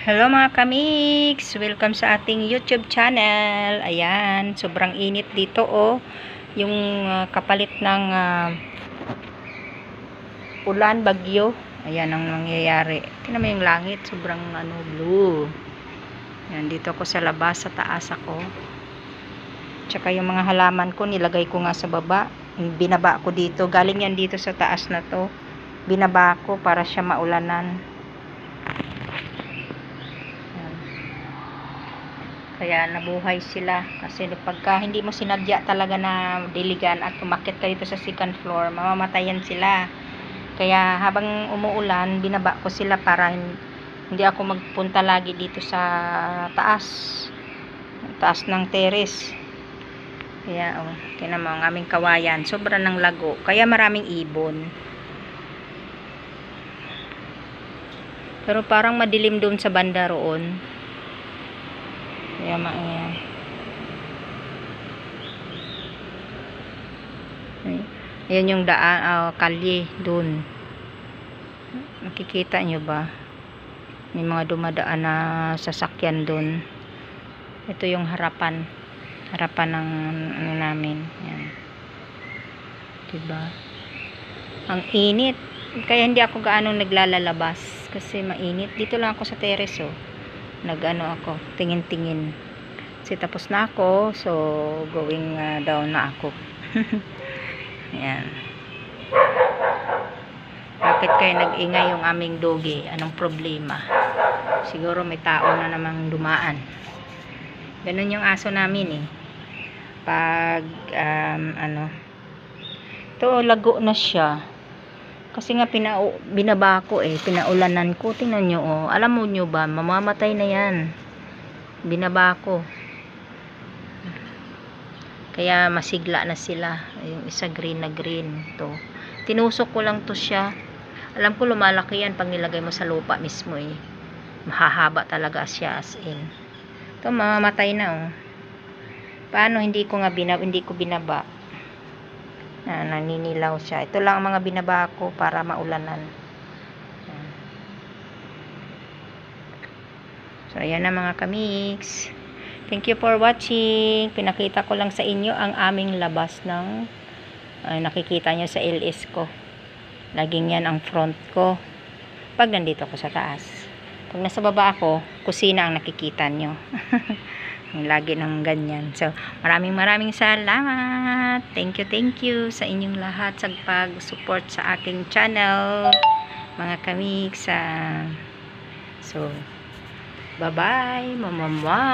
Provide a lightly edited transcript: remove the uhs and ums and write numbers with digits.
Hello mga kamiks! Welcome sa ating YouTube channel. Ayan, sobrang init dito yung kapalit ng ulan, bagyo. Ayan ang nangyayari. Tingnan mo yung langit, sobrang blue. Ayan, dito ako sa labas, sa taas ako. Tsaka yung mga halaman ko, nilagay ko nga sa baba. Binaba ko dito. Galing yan dito sa taas na to. Binaba ko para siya maulanan. Kaya nabuhay sila kasi pagka hindi mo sinadya talaga na diligan at umakyat ka dito sa second floor, mamamatayan sila. Kaya habang umuulan, binaba ko sila para hindi ako magpunta lagi dito sa taas ng terrace. Kaya tingnan mo ang aming kawayan, sobra ng lago, kaya maraming ibon. Pero parang madilim doon sa banda roon. Kaya maingay. Ayan yung daan, kalye doon. Nakikita nyo ba? May mga dumadaan na sasakyan doon. Ito yung harapan ng namin. Yan. Diba? Ang init. Kaya hindi ako gaano naglalalabas kasi mainit. Dito lang ako sa terrace ako, tingin-tingin. Kasi tapos na ako, so going down na ako. Ayan. Bakit kayo nag-ingay yung aming doggy? Anong problema? Siguro may tao na namang dumaan. Ganun yung aso namin pag ito lago na siya. Kasi nga binaba ko pinaulanan ko. Tingnan nyo alam mo nyo ba, mamamatay na yan. Binaba ko. Kaya masigla na sila. Yung isa green na green to. Tinusok ko lang to siya. Alam ko lumalaki yan pag nilagay mo sa lupa mismo mahahaba talaga siya as in. Ito mamamatay na Paano hindi ko binaba? Naninilaw siya. Ito lang ang mga binaba ko para maulanan. So ayan na mga kamiks. Thank you for watching. Pinakita ko lang sa inyo ang aming labas ng nakikita nyo sa LS ko. Laging yan ang front ko pag nandito ako sa taas. Pag nasa baba ako, kusina ang nakikita nyo. Lagi ng ganyan. So, maraming salamat. Thank you sa inyong lahat sa pag-support sa aking channel. Mga kamiks. So, bye-bye. Mamamwa.